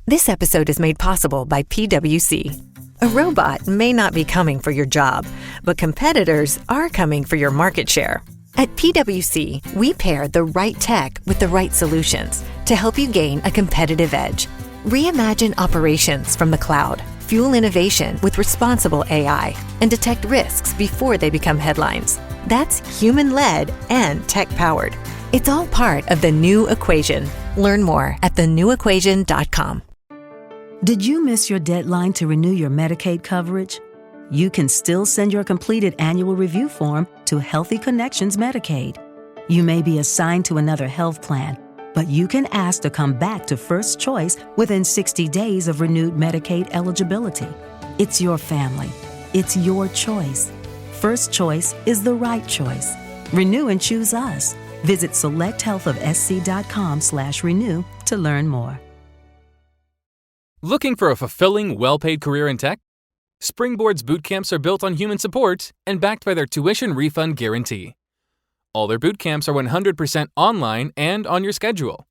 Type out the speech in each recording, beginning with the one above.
This episode is made possible by PwC. A robot may not be coming for your job, but competitors are coming for your market share. At PwC, we pair the right tech with the right solutions to help you gain a competitive edge. Reimagine operations from the cloud, fuel innovation with responsible AI, and detect risks before they become headlines. That's human-led and tech-powered. It's all part of the new equation. Learn more at thenewequation.com. Did you miss your deadline to renew your Medicaid coverage? You can still send your completed annual review form to Healthy Connections Medicaid. You may be assigned to another health plan, but you can ask to come back to First Choice within 60 days of renewed Medicaid eligibility. It's your family. It's your choice. First Choice is the right choice. Renew and choose us. Visit selecthealthofsc.com/renew to learn more. Looking for a fulfilling, well-paid career in tech? Springboard's boot camps are built on human support and backed by their tuition refund guarantee. All their boot camps are 100% online and on your schedule.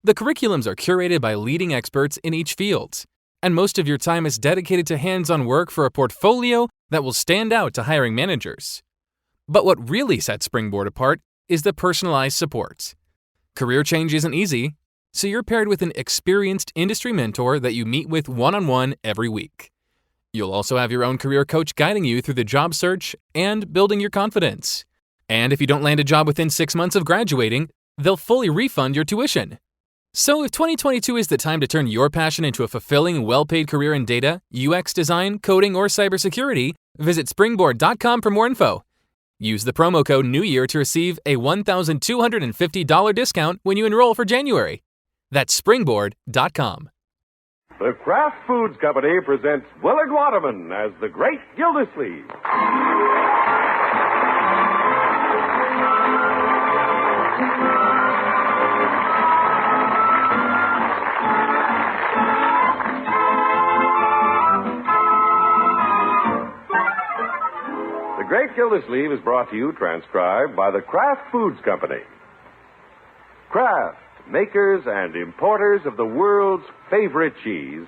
The curriculums are curated by leading experts in each field, and most of your time is dedicated to hands-on work for a portfolio that will stand out to hiring managers. But what really sets Springboard apart is the personalized support. Career change isn't easy, so you're paired with an experienced industry mentor that you meet with one-on-one every week. You'll also have your own career coach guiding you through the job search and building your confidence. And if you don't land a job within 6 months of graduating, they'll fully refund your tuition. So if 2022 is the time to turn your passion into a fulfilling, well-paid career in data, UX design, coding, or cybersecurity, visit springboard.com for more info. Use the promo code NEWYEAR to receive a $1,250 discount when you enroll for January. That's springboard.com. The Kraft Foods Company presents Willard Waterman as the Great Gildersleeve. The Great Gildersleeve is brought to you, transcribed by the Kraft Foods Company. Kraft, makers and importers of the world's favorite cheese,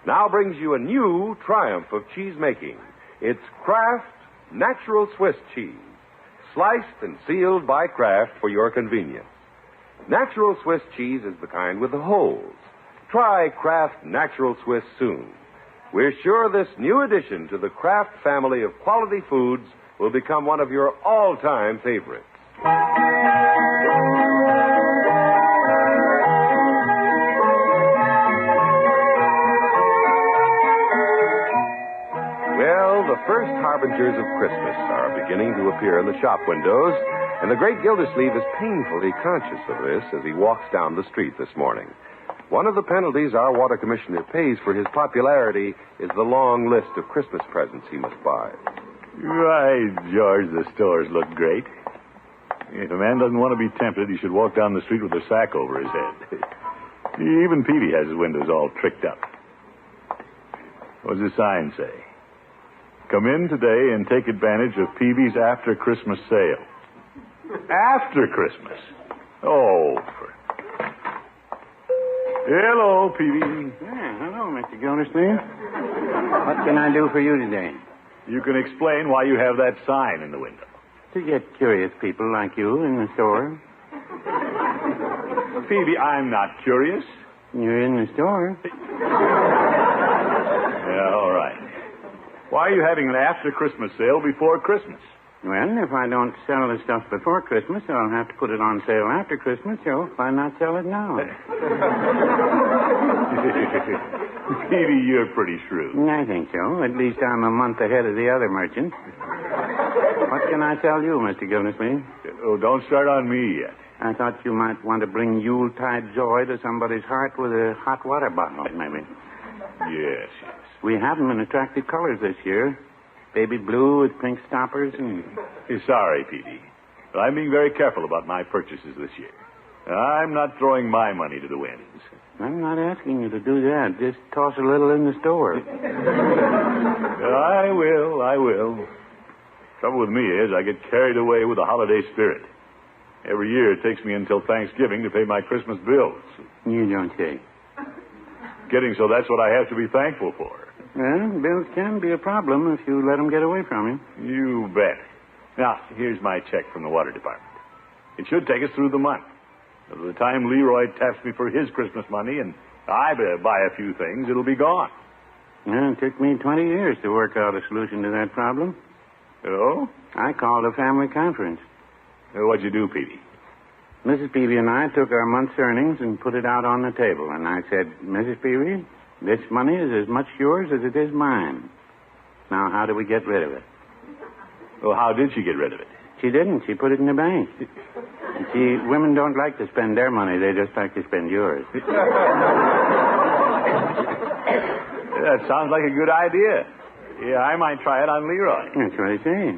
now brings you a new triumph of cheese making. It's Kraft Natural Swiss cheese, sliced and sealed by Kraft for your convenience. Natural Swiss cheese is the kind with the holes. Try Kraft Natural Swiss soon. We're sure this new addition to the Kraft family of quality foods will become one of your all-time favorites. Well, the first harbingers of Christmas are beginning to appear in the shop windows, and the Great Gildersleeve is painfully conscious of this as he walks down the street this morning. One of the penalties our water commissioner pays for his popularity is the long list of Christmas presents he must buy. Right, George, the stores look great. If a man doesn't want to be tempted, he should walk down the street with a sack over his head. Even Peavy has his windows all tricked up. What does the sign say? Come in today and take advantage of Peavy's after Christmas sale. After Christmas? Oh, hello, Peavy. Yeah, hello, Mr. Gildersleeve. What can I do for you today? You can explain why you have that sign in the window. To get curious people like you in the store. Peavy, I'm not curious. You're in the store. Yeah, all right. Why are you having an after-Christmas sale before Christmas? Well, if I don't sell the stuff before Christmas, I'll have to put it on sale after Christmas, so why not sell it now? Peavy, you're pretty shrewd. I think so. At least I'm a month ahead of the other merchants. What can I tell you, Mr. Gildersleeve? Oh, don't start on me yet. I thought you might want to bring Yuletide joy to somebody's heart with a hot water bottle, maybe. Yes. We have them in attractive colors this year. Baby blue with pink stoppers and... Sorry, Peavy, but I'm being very careful about my purchases this year. I'm not throwing my money to the winds. I'm not asking you to do that. Just toss a little in the store. I will. Trouble with me is I get carried away with the holiday spirit. Every year it takes me until Thanksgiving to pay my Christmas bills. You don't say. kidding, so that's what I have to be thankful for. Well, bills can be a problem if you let them get away from you. You bet. Now, here's my check from the water department. It should take us through the month. By the time Leroy taps me for his Christmas money and I buy a few things, it'll be gone. Well, it took me 20 years to work out a solution to that problem. Oh? I called a family conference. What'd you do, Petey? Mrs. Peavy and I took our month's earnings and put it out on the table. And I said, Mrs. Peavy, this money is as much yours as it is mine. Now, how do we get rid of it? Well, how did she get rid of it? She didn't. She put it in the bank. See, women don't like to spend their money. They just like to spend yours. That sounds like a good idea. Yeah, I might try it on Leroy. That's what I say.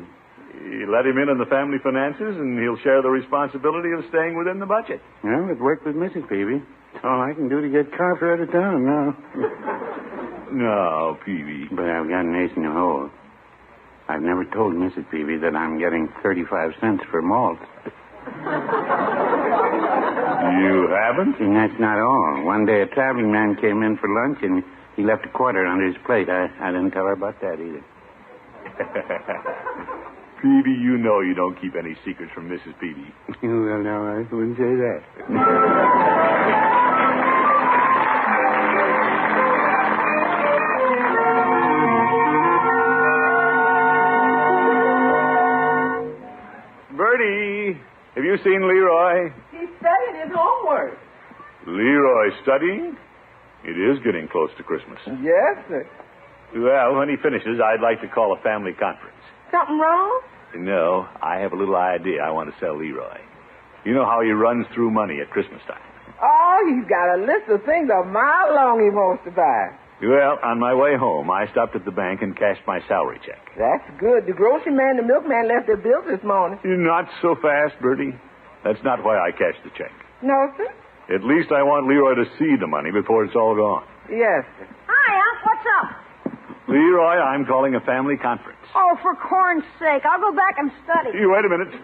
You let him in on the family finances, and he'll share the responsibility of staying within the budget. Well, it worked with Mrs. Peavy. That's all I can do to get Carter out of town now. No, Peavy. But I've got an ace in the hole. I've never told Mrs. Peavy that I'm getting 35 cents for malt. You haven't? And that's not all. One day a traveling man came in for lunch, and he left a quarter under his plate. I didn't tell her about that either. Peavy, you know you don't keep any secrets from Mrs. Peavy. Well, no, I wouldn't say that. Bertie, have you seen Leroy? He's studying his homework. Leroy studying? It is getting close to Christmas. Yes, sir. Well, when he finishes, I'd like to call a family conference. Something wrong? No, I have a little idea I want to sell Leroy. You know how he runs through money at Christmas time. Oh, he's got a list of things a mile long he wants to buy. Well, on my way home, I stopped at the bank and cashed my salary check. That's good. The grocery man and the milkman left their bills this morning. Not so fast, Bertie. That's not why I cashed the check. No, sir? At least I want Leroy to see the money before it's all gone. Yes, sir. Hi, Unc. What's up? Leroy, I'm calling a family conference. Oh, for corn's sake. I'll go back and study. You wait a minute.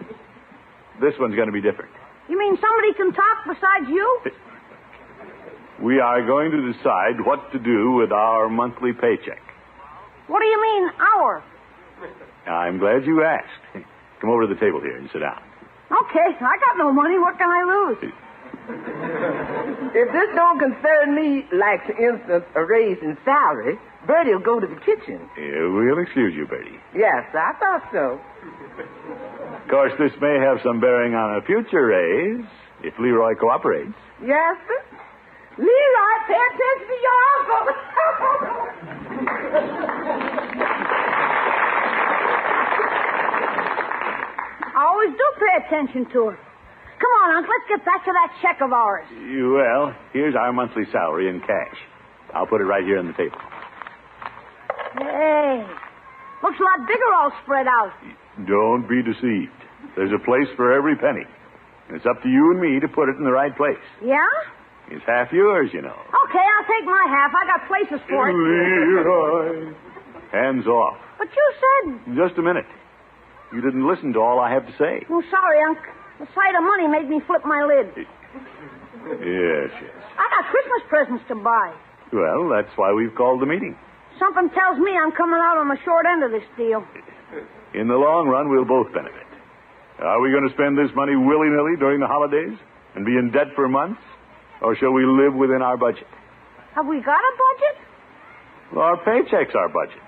This one's going to be different. You mean somebody can talk besides you? We are going to decide what to do with our monthly paycheck. What do you mean, our? I'm glad you asked. Come over to the table here and sit down. Okay, I got no money. What can I lose? If this don't concern me, like, for instance, a raise in salary, Bertie will go to the kitchen. We'll excuse you, Bertie. Yes, I thought so. Of course, this may have some bearing on a future raise, if Leroy cooperates. Yes, sir? Leroy, pay attention to your uncle. I always do pay attention to her. Come on, Unc, let's get back to that check of ours. Well, here's our monthly salary in cash. I'll put it right here on the table. Hey, looks a lot bigger all spread out. Don't be deceived. There's a place for every penny. And it's up to you and me to put it in the right place. Yeah? It's half yours, you know. Okay, I'll take my half. I got places for it. Leroy. Hands off. But you said... Just a minute. You didn't listen to all I have to say. Oh, sorry, Unc. The sight of money made me flip my lid. Yes. I got Christmas presents to buy. Well, that's why we've called the meeting. Something tells me I'm coming out on the short end of this deal. In the long run, we'll both benefit. Are we going to spend this money willy-nilly during the holidays and be in debt for months? Or shall we live within our budget? Have we got a budget? Well, our paycheck's our budget.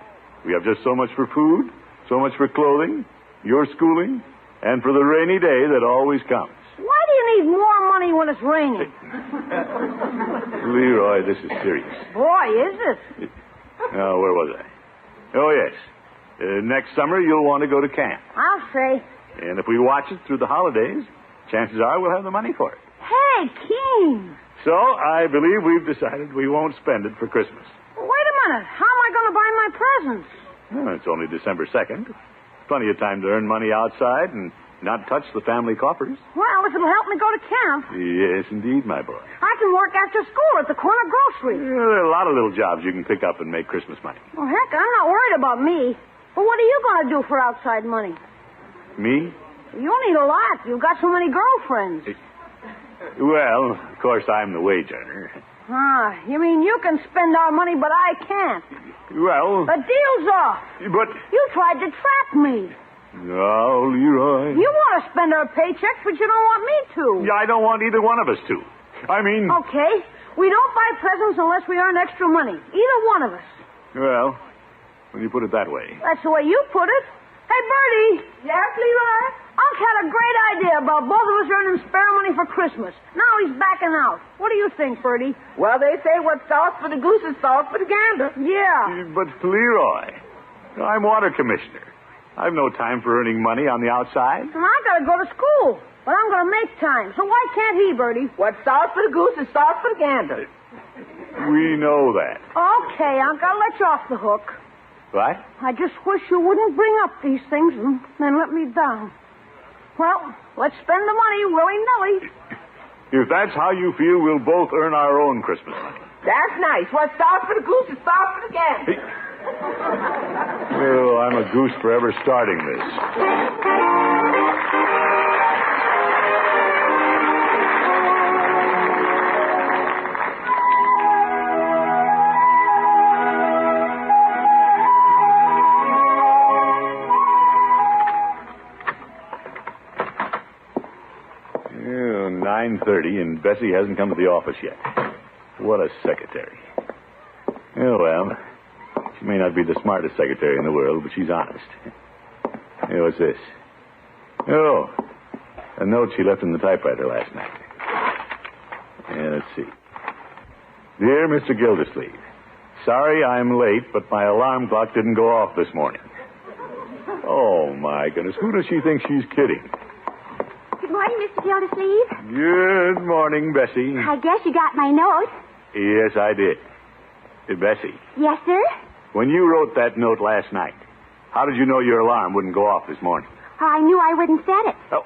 We have just so much for food, so much for clothing, your schooling, and for the rainy day that always comes. Why do you need more money when it's raining? Leroy, this is serious. Boy, is it? Now, where was I? Oh, yes. Next summer, you'll want to go to camp. I'll say. And if we watch it through the holidays, chances are we'll have the money for it. Hey, King. So, I believe we've decided we won't spend it for Christmas. Wait a minute. How am I going to buy my presents? Well, it's only December 2nd. Plenty of time to earn money outside and not touch the family coffers. Well, if it'll help me go to camp. Yes, indeed, my boy. I can work after school at the corner grocery. There are a lot of little jobs you can pick up and make Christmas money. Well, heck, I'm not worried about me. But what are you going to do for outside money? Me? You need a lot. You've got so many girlfriends. Well, of course, I'm the wage earner. You mean you can spend our money, but I can't? Well... The deal's off. But... You tried to trap me. Oh, Leroy. You want to spend our paychecks, but you don't want me to. Yeah, I don't want either one of us to. I mean... Okay. We don't buy presents unless we earn extra money. Either one of us. Well, when you put it that way. That's the way you put it. Hey, Bertie. Yes, Leroy? Unc had a great idea about both of us earning spare money for Christmas. Now he's backing out. What do you think, Bertie? Well, they say what's sauce for the goose is sauce for the gander. Yeah. But, Leroy, I'm water commissioner. I've no time for earning money on the outside. And I gotta go to school. But I'm gonna make time. So why can't he, Bertie? What's sauce for the goose is sauce for the gander. We know that. Okay, Unc, I'll let you off the hook. What? I just wish you wouldn't bring up these things and then let me down. Well, let's spend the money willy-nilly. If that's how you feel, we'll both earn our own Christmas money. That's nice. What's sauce for the goose is sauce for the gander. Oh, I'm a goose for ever starting this. 9:30, and Bessie hasn't come to the office yet. What a secretary. Oh, well, she may not be the smartest secretary in the world, but she's honest. Hey, what's this? Oh, a note she left in the typewriter last night. Yeah, let's see. Dear Mr. Gildersleeve, sorry I'm late, but my alarm clock didn't go off this morning. Oh, my goodness. Who does she think she's kidding? Good morning, Mr. Gildersleeve. Good morning, Bessie. I guess you got my note. Yes, I did. Bessie. Yes, sir? When you wrote that note last night, how did you know your alarm wouldn't go off this morning? I knew I wouldn't set it. Oh.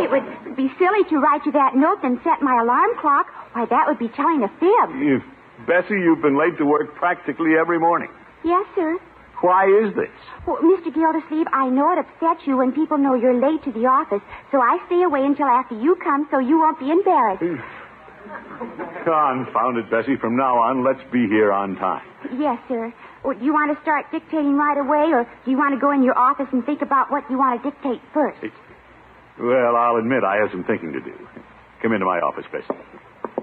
It would be silly to write you that note and set my alarm clock. Why, that would be telling a fib. Bessie, you've been late to work practically every morning. Yes, sir. Why is this? Well, Mr. Gildersleeve, I know it upsets you when people know you're late to the office, so I stay away until after you come so you won't be embarrassed. Confound it, Bessie. From now on, let's be here on time. Yes, sir. Well, do you want to start dictating right away, or do you want to go in your office and think about what you want to dictate first? Well, I'll admit I have some thinking to do. Come into my office, Bessie.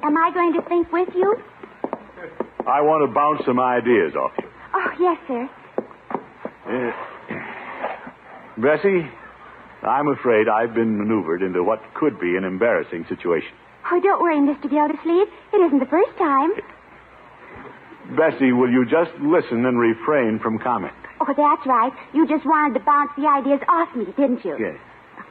Am I going to think with you? I want to bounce some ideas off you. Oh, yes, sir. Bessie, I'm afraid I've been maneuvered into what could be an embarrassing situation. Oh, don't worry, Mr. Gildersleeve. It isn't the first time. Bessie, will you just listen and refrain from comment? Oh, that's right. You just wanted to bounce the ideas off me, didn't you? Yes.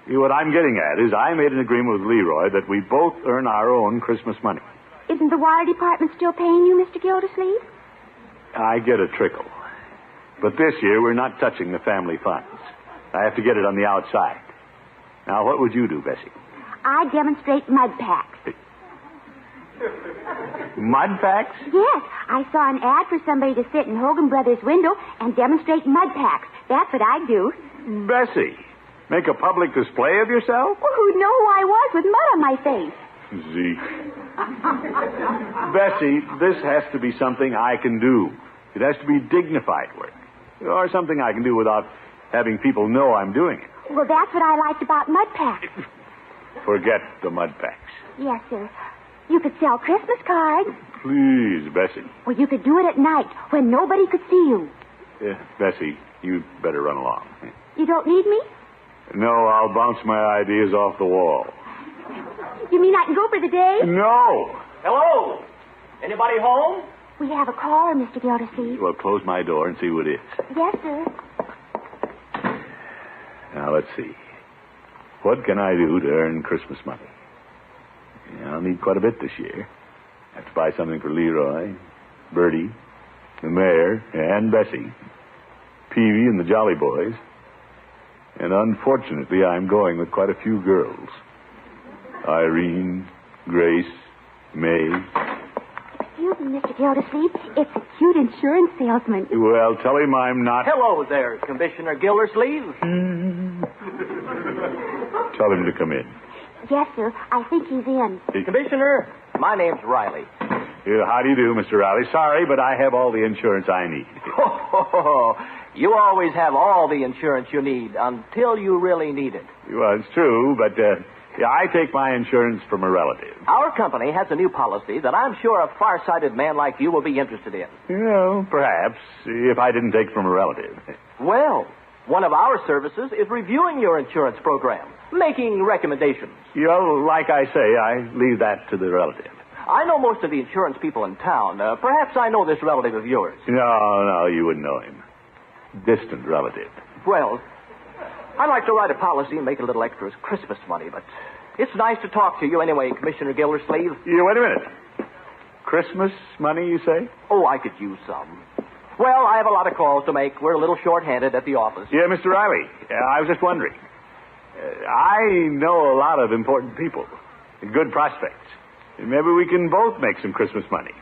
What I'm getting at is I made an agreement with Leroy that we both earn our own Christmas money. Isn't the water department still paying you, Mr. Gildersleeve? I get a trickle. But this year, we're not touching the family funds. I have to get it on the outside. Now, what would you do, Bessie? I demonstrate mud packs. Mud packs? Yes. I saw an ad for somebody to sit in Hogan Brothers' window and demonstrate mud packs. That's what I'd do. Bessie, make a public display of yourself? Well, who'd know who I was with mud on my face? Zeke. Bessie, this has to be something I can do. It has to be dignified work. Or something I can do without having people know I'm doing it. Well, that's what I liked about mud packs. Forget the mud packs. Yes, sir. You could sell Christmas cards. Please, Bessie. Well, you could do it at night when nobody could see you. Bessie, you'd better run along. You don't need me? No, I'll bounce my ideas off the wall. You mean I can go for the day? No! Hello? Anybody home? We have a caller, Mr. Gildersleeve. Well, close my door and see who it is. Yes, sir. Now, let's see. What can I do to earn Christmas money? I'll need quite a bit this year. I have to buy something for Leroy, Bertie, the mayor, and Bessie, Peavy and the Jolly Boys. And unfortunately, I'm going with quite a few girls. Irene, Grace, May. Excuse me, Mr. Gildersleeve. It's a cute insurance salesman. Well, tell him I'm not... Hello there, Commissioner Gildersleeve. Tell him to come in. Yes, sir. I think he's in. Commissioner, my name's Riley. How do you do, Mr. Riley? Sorry, but I have all the insurance I need. You always have all the insurance you need until you really need it. Well, it's true, but I take my insurance from a relative. Our company has a new policy that I'm sure a far-sighted man like you will be interested in. Well, perhaps, if I didn't take from a relative. Well, one of our services is reviewing your insurance program, making recommendations. Like I say, I leave that to the relative. I know most of the insurance people in town. Perhaps I know this relative of yours. No, you wouldn't know him. Distant relative. Well, I'd like to write a policy and make a little extra as Christmas money, but it's nice to talk to you anyway, Commissioner Gildersleeve. Wait a minute. Christmas money, you say? Oh, I could use some. Well, I have a lot of calls to make. We're a little short-handed at the office. Yeah, Mr. Riley, I was just wondering. I know a lot of important people and good prospects. Maybe we can both make some Christmas money.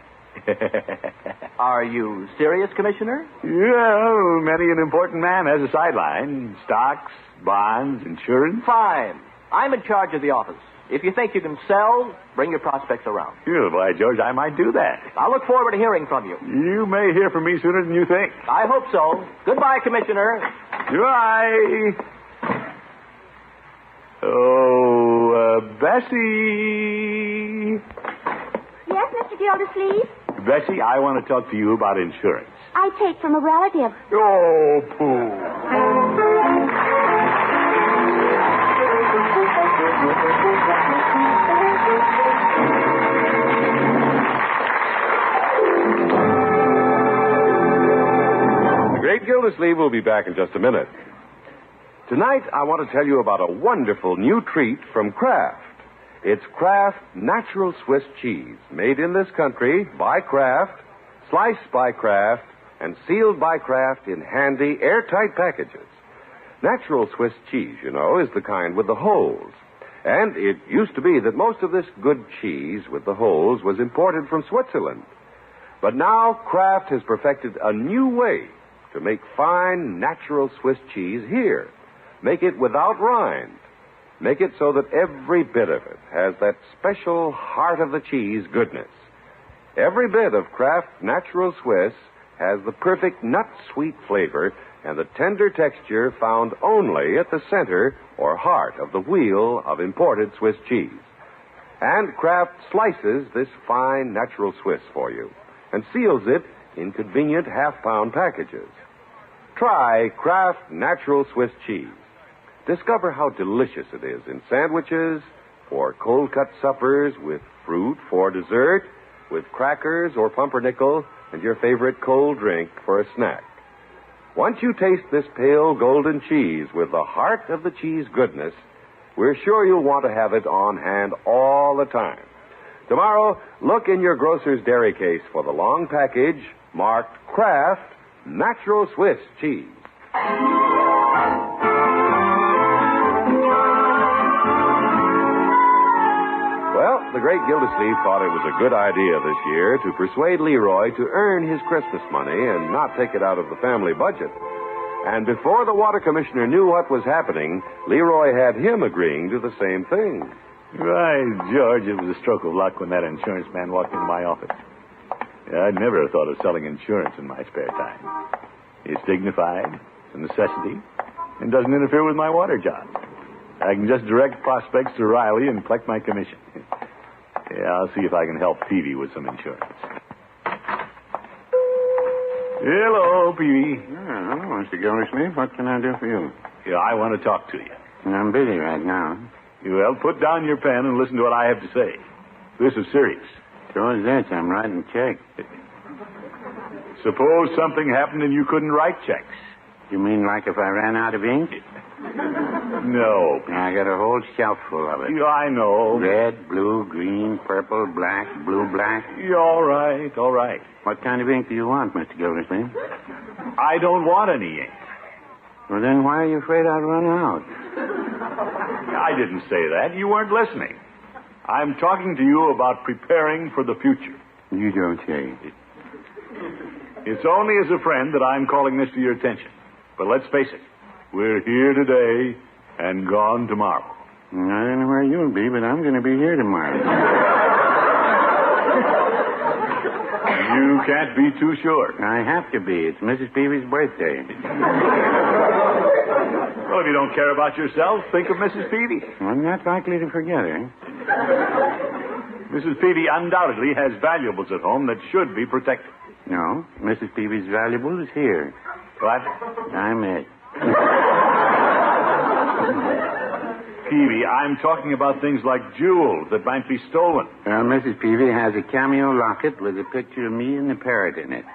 Are you serious, Commissioner? Yeah, many an important man has a sideline. Stocks, bonds, insurance. Fine. I'm in charge of the office. If you think you can sell, bring your prospects around. Yeah, by George, I might do that. I look forward to hearing from you. You may hear from me sooner than you think. I hope so. Goodbye, Commissioner. Goodbye. Oh, Bessie. Yes, Mr. Gildersleeve? Bessie, I want to talk to you about insurance. I take from a relative. Oh, pooh. The Great Gildersleeve will be back in just a minute. Tonight, I want to tell you about a wonderful new treat from Kraft. It's Kraft Natural Swiss Cheese, made in this country by Kraft, sliced by Kraft, and sealed by Kraft in handy, airtight packages. Natural Swiss cheese, you know, is the kind with the holes. And it used to be that most of this good cheese with the holes was imported from Switzerland. But now Kraft has perfected a new way to make fine natural Swiss cheese here. Make it without rind. Make it so that every bit of it has that special heart of the cheese goodness. Every bit of Kraft Natural Swiss has the perfect nut-sweet flavor and the tender texture found only at the center or heart of the wheel of imported Swiss cheese. And Kraft slices this fine natural Swiss for you and seals it in convenient half-pound packages. Try Kraft Natural Swiss cheese. Discover how delicious it is in sandwiches, for cold-cut suppers, with fruit for dessert, with crackers or pumpernickel, and your favorite cold drink for a snack. Once you taste this pale golden cheese with the heart of the cheese goodness, we're sure you'll want to have it on hand all the time. Tomorrow, look in your grocer's dairy case for the long package marked Kraft Natural Swiss Cheese. Well, the great Gildersleeve thought it was a good idea this year to persuade Leroy to earn his Christmas money and not take it out of the family budget. And before the water commissioner knew what was happening, Leroy had him agreeing to the same thing. Right, George, it was a stroke of luck when that insurance man walked into my office. I'd never have thought of selling insurance in my spare time. It's dignified, it's a necessity, and doesn't interfere with my water job. I can just direct prospects to Riley and collect my commission. Yeah, I'll see if I can help Peavy with some insurance. Hello, Peavy. Hello, Mr. Gildersleeve. What can I do for you? Yeah, I want to talk to you. I'm busy right now. Well, put down your pen and listen to what I have to say. This is serious. So is this. I'm writing checks. Suppose something happened and you couldn't write checks. You mean like if I ran out of ink? No. I got a whole shelf full of it. Yeah, I know. Red, blue, green, purple, black, blue, black. Yeah, all right, all right. What kind of ink do you want, Mr. Gildersleeve? I don't want any ink. Well, then why are you afraid I'll run out? I didn't say that. You weren't listening. I'm talking to you about preparing for the future. You don't say. It's only as a friend that I'm calling this to your attention. But let's face it, we're here today and gone tomorrow. I don't know where you'll be, but I'm going to be here tomorrow. You can't be too sure. I have to be. It's Mrs. Peavy's birthday. Well, if you don't care about yourself, think of Mrs. Peavy. I'm not likely to forget her. Mrs. Peavy undoubtedly has valuables at home that should be protected. No, Mrs. Peavy's valuable is here. What? I'm it. Peavy, I'm talking about things like jewels that might be stolen. Well, Mrs. Peavy has a cameo locket with a picture of me and the parrot in it.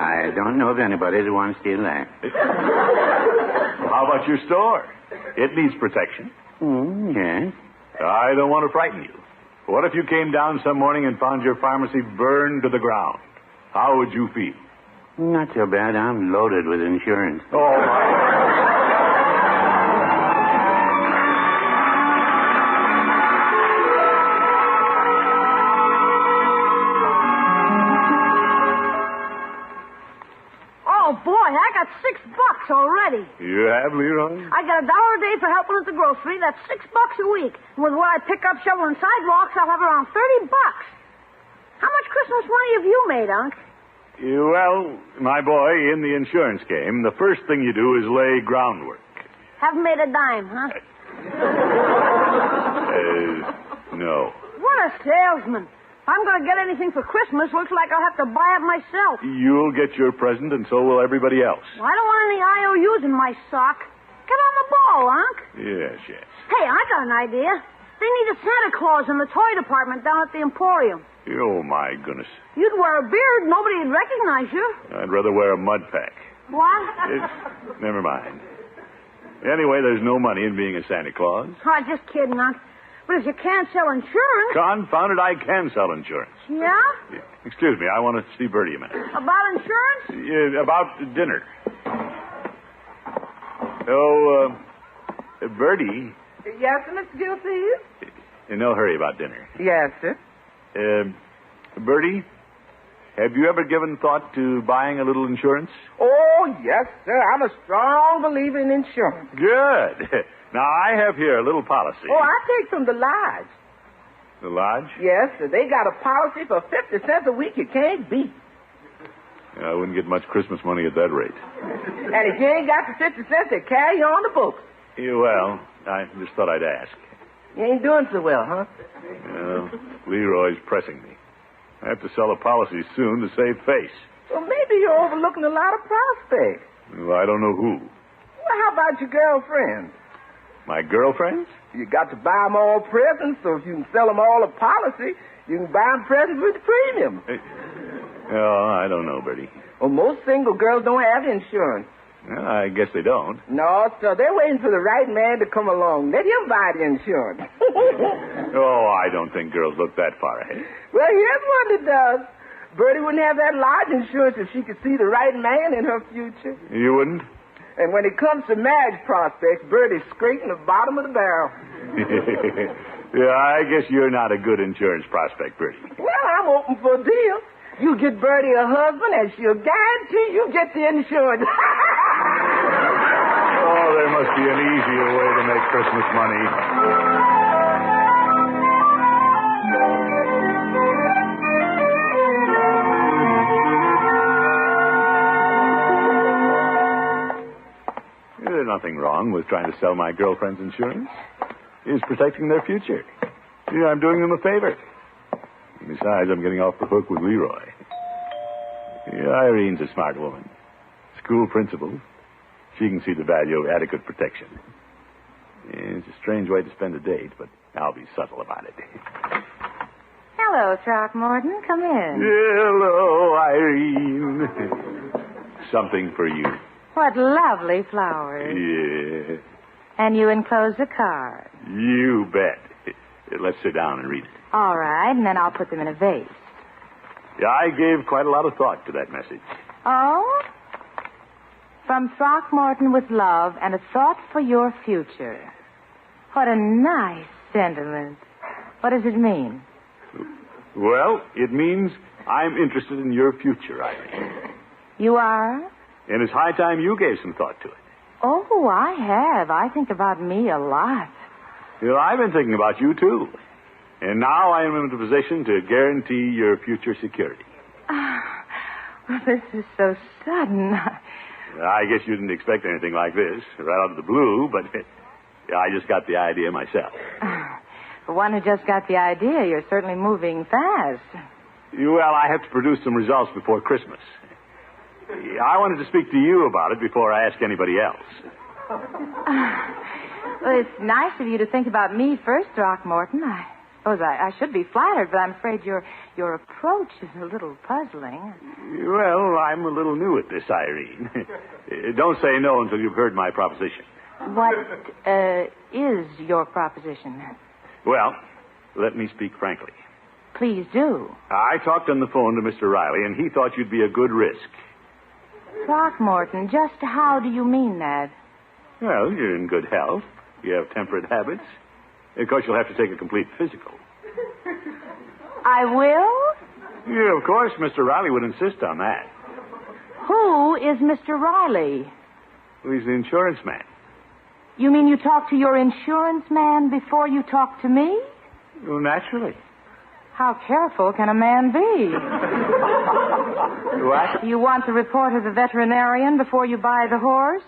I don't know of anybody that wants to steal that. How about your store? It needs protection. Yes. I don't want to frighten you. What if you came down some morning and found your pharmacy burned to the ground? How would you feel? Not so bad. I'm loaded with insurance. Oh, my. Oh, boy, I got $6 already. You have, Leroy? I got $1 a day for helping at the grocery. That's $6 a week. With what I pick up shoveling sidewalks, I'll have around $30. How much Christmas money have you made, Unc? Well, my boy, in the insurance game, the first thing you do is lay groundwork. Haven't made a dime, huh? No. What a salesman. If I'm going to get anything for Christmas, looks like I'll have to buy it myself. You'll get your present, and so will everybody else. Well, I don't want any IOUs in my sock. Get on the ball, Unc. Yes, yes. Hey, I got an idea. They need a Santa Claus in the toy department down at the Emporium. Oh, my goodness. You'd wear a beard, nobody'd recognize you. I'd rather wear a mud pack. What? Never mind. Anyway, there's no money in being a Santa Claus. Oh, just kidding, Unc. But if you can't sell insurance... Confound it, I can sell insurance. Yeah? Excuse me, I want to see Bertie a minute. About insurance? About dinner. Oh, Bertie. Yes, sir, Mr. Gildersleeve? In no hurry about dinner. Yes, sir. Bertie, have you ever given thought to buying a little insurance? Oh, yes, sir. I'm a strong believer in insurance. Good. Now, I have here a little policy. Oh, I take from the lodge. The lodge? Yes, sir. They got a policy for 50 cents a week you can't beat. I wouldn't get much Christmas money at that rate. And if you ain't got the 50 cents, they carry you on the books. Yeah, well, I just thought I'd ask. You ain't doing so well, huh? Well, Leroy's pressing me. I have to sell a policy soon to save face. Well, maybe you're overlooking a lot of prospects. Well, I don't know who. Well, how about your girlfriends? My girlfriends? You got to buy them all presents, so if you can sell them all a policy, you can buy them presents with the premium. Oh, I don't know, Bertie. Well, most single girls don't have insurance. Well, I guess they don't. No, so they're waiting for the right man to come along. Let him buy the insurance. Oh, I don't think girls look that far ahead. Well, here's one that does. Bertie wouldn't have that lodge insurance if she could see the right man in her future. You wouldn't? And when it comes to marriage prospects, Bertie's scraping the bottom of the barrel. Yeah, I guess you're not a good insurance prospect, Bertie. Well, I'm open for a deal. You get Bertie a husband, and she'll guarantee you get the insurance. Oh, there must be an easier way to make Christmas money. There's nothing wrong with trying to sell my girlfriend's insurance. It's protecting their future. Yeah, I'm doing them a favor. Besides, I'm getting off the hook with Leroy. Yeah, Irene's a smart woman. School principal. She can see the value of adequate protection. Yeah, it's a strange way to spend a date, but I'll be subtle about it. Hello, Throckmorton. Come in. Hello, Irene. Something for you. What lovely flowers. Yeah. And you enclosed a card. You bet. Let's sit down and read it. All right, and then I'll put them in a vase. Yeah, I gave quite a lot of thought to that message. Oh? From Throckmorton with love and a thought for your future. What a nice sentiment. What does it mean? Well, it means I'm interested in your future, Irene. You are? And it's high time you gave some thought to it. Oh, I have. I think about me a lot. Well, I've been thinking about you, too. And now I am in a position to guarantee your future security. Well, this is so sudden. I guess you didn't expect anything like this, right out of the blue, but I just got the idea myself. For one who just got the idea, you're certainly moving fast. Well, I have to produce some results before Christmas. I wanted to speak to you about it before I ask anybody else. Well, it's nice of you to think about me first, Throckmorton. I suppose I should be flattered, but I'm afraid your approach is a little puzzling. Well, I'm a little new at this, Irene. Don't say no until you've heard my proposition. What is your proposition? Well, let me speak frankly. Please do. I talked on the phone to Mr. Riley, and he thought you'd be a good risk. Throckmorton, just how do you mean that? Well, you're in good health. You have temperate habits. Of course, you'll have to take a complete physical. I will? Yeah, of course, Mr. Riley would insist on that. Who is Mr. Riley? Well, he's the insurance man. You mean you talk to your insurance man before you talk to me? Well, naturally. How careful can a man be? What? You want the report of the veterinarian before you buy the horse?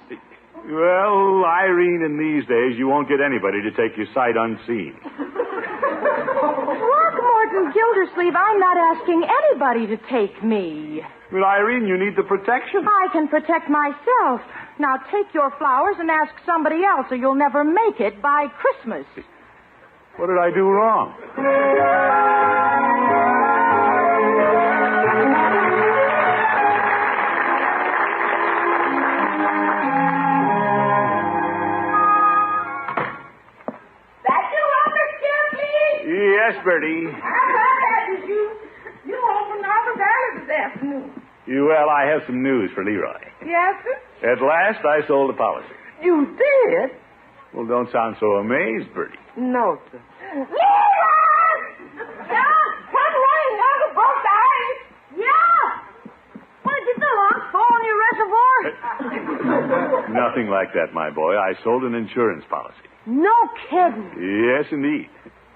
Well, Irene, in these days, you won't get anybody to take you sight unseen. Throckmorton, Gildersleeve, I'm not asking anybody to take me. Well, Irene, you need the protection. I can protect myself. Now take your flowers and ask somebody else, or you'll never make it by Christmas. What did I do wrong? Yes, Bertie. How glad that is you opened our valley this afternoon. Well, I have some news for Leroy. Yes, sir? At last, I sold a policy. You did? Well, don't sound so amazed, Bertie. No, sir. Leroy! Yeah, come running down the boat, guys. Yeah! What did you do, Unc? Fall in your reservoir? Nothing like that, my boy. I sold an insurance policy. No kidding. Yes, indeed.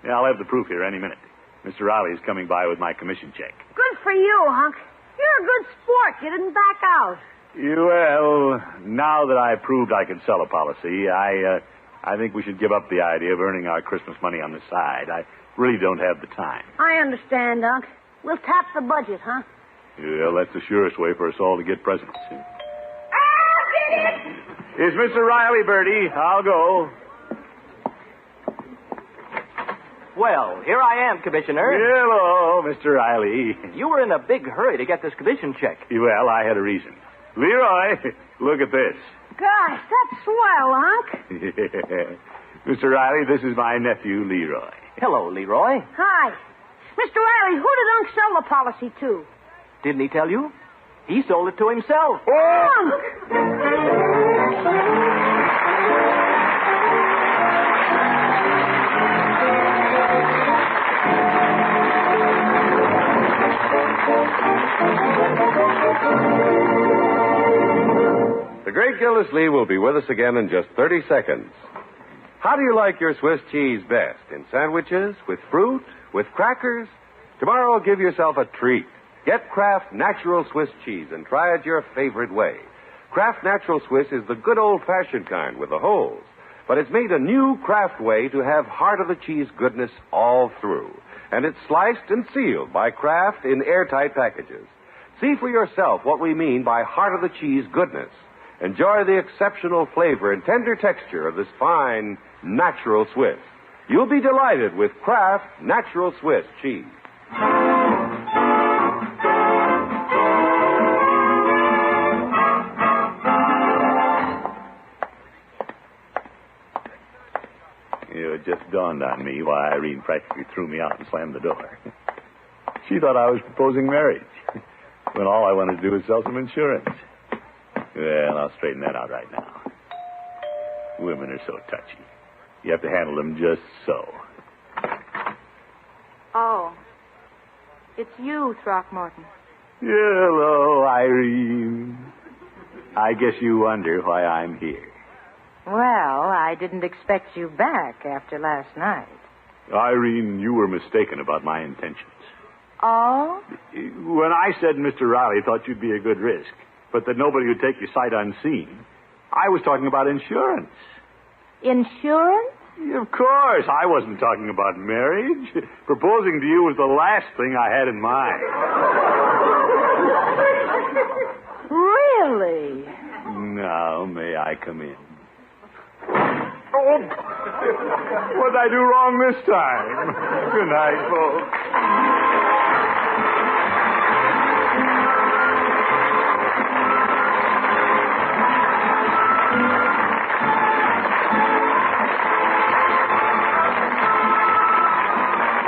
Yeah, I'll have the proof here any minute. Mr. Riley is coming by with my commission check. Good for you, Hunk. You're a good sport. You didn't back out. Well, now that I proved I could sell a policy, I think we should give up the idea of earning our Christmas money on the side. I really don't have the time. I understand, Unc. We'll tap the budget, huh? Well, that's the surest way for us all to get presents. I'll get it. It's Mr. Riley, Bertie. I'll go. Well, here I am, Commissioner. Hello, Mr. Riley. You were in a big hurry to get this commission check. Well, I had a reason. Leroy, look at this. Gosh, that's swell, Unc. Mr. Riley, this is my nephew, Leroy. Hello, Leroy. Hi. Mr. Riley, who did Unc sell the policy to? Didn't he tell you? He sold it to himself. The great Gildersleeve will be with us again in just 30 seconds. How do you like your Swiss cheese best? In sandwiches, with fruit, with crackers? Tomorrow, give yourself a treat. Get Kraft Natural Swiss cheese and try it your favorite way. Kraft Natural Swiss is the good old-fashioned kind with the holes. But it's made a new Kraft way to have heart-of-the-cheese goodness all through. And it's sliced and sealed by Kraft in airtight packages. See for yourself what we mean by heart-of-the-cheese goodness. Enjoy the exceptional flavor and tender texture of this fine, natural Swiss. You'll be delighted with Kraft Natural Swiss cheese. It just dawned on me why Irene practically threw me out and slammed the door. She thought I was proposing marriage, when all I wanted to do was sell some insurance. Well, I'll straighten that out right now. Women are so touchy. You have to handle them just so. Oh. It's you, Throckmorton. Hello, Irene. I guess you wonder why I'm here. Well, I didn't expect you back after last night. Irene, you were mistaken about my intentions. Oh? When I said Mr. Riley thought you'd be a good risk, but that nobody would take you sight unseen, I was talking about insurance. Insurance? Of course. I wasn't talking about marriage. Proposing to you was the last thing I had in mind. Really? Now, may I come in? Oh! What did I do wrong this time? Good night, folks.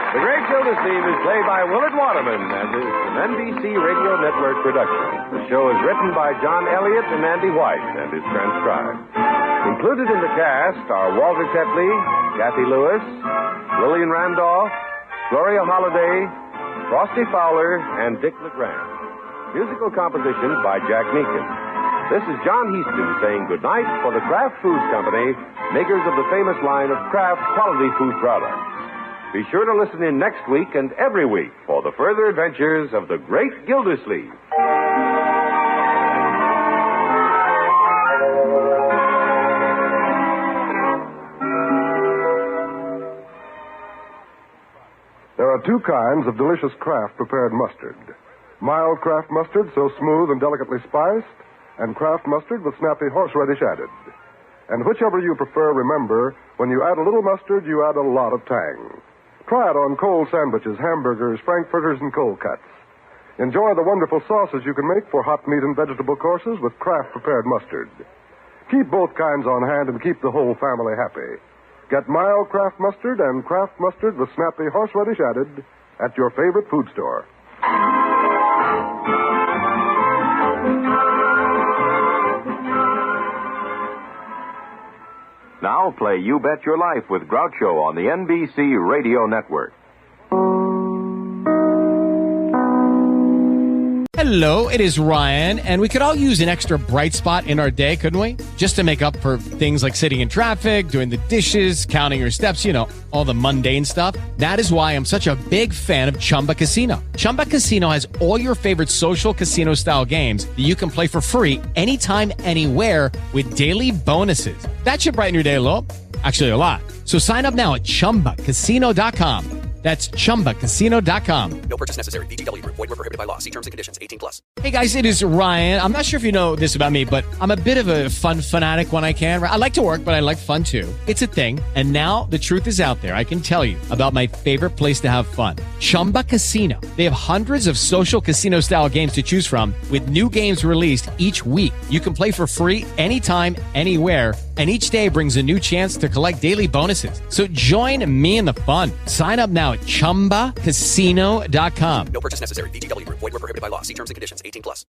The Great Gildersleeve is played by Willard Waterman and is an NBC Radio Network production. The show is written by John Elliott and Andy White and is transcribed. Included in the cast are Walter Tetley, Kathy Lewis, Lillian Randolph, Gloria Holliday, Frosty Fowler, and Dick LeGrand. Musical compositions by Jack Meakin. This is John Heaston saying goodnight for the Kraft Foods Company, makers of the famous line of Kraft quality food products. Be sure to listen in next week and every week for the further adventures of the Great Gildersleeve. There are two kinds of delicious Kraft prepared mustard. Mild Kraft mustard, so smooth and delicately spiced, and Kraft mustard with snappy horseradish added. And whichever you prefer, remember, when you add a little mustard, you add a lot of tang. Try it on cold sandwiches, hamburgers, frankfurters, and cold cuts. Enjoy the wonderful sauces you can make for hot meat and vegetable courses with Kraft prepared mustard. Keep both kinds on hand and keep the whole family happy. Get mild Kraft mustard and Kraft mustard with snappy horseradish added at your favorite food store. Now play You Bet Your Life with Groucho on the NBC Radio Network. Hello, it is Ryan, and we could all use an extra bright spot in our day, couldn't we? Just to make up for things like sitting in traffic, doing the dishes, counting your steps, you know, all the mundane stuff. That is why I'm such a big fan of Chumba Casino. Chumba Casino has all your favorite social casino-style games that you can play for free anytime, anywhere with daily bonuses. That should brighten your day a little. Actually, a lot. So sign up now at ChumbaCasino.com. That's ChumbaCasino.com. No purchase necessary. VGW Group. Void where prohibited by law. See terms and conditions. 18+. Hey, guys, it is Ryan. I'm not sure if you know this about me, but I'm a bit of a fun fanatic when I can. I like to work, but I like fun, too. It's a thing. And now the truth is out there. I can tell you about my favorite place to have fun. Chumba Casino. They have hundreds of social casino-style games to choose from with new games released each week. You can play for free anytime, anywhere, and each day brings a new chance to collect daily bonuses. So join me in the fun. Sign up now at ChumbaCasino.com. No purchase necessary. VGW Group. Void where prohibited by law. See terms and conditions. 18+.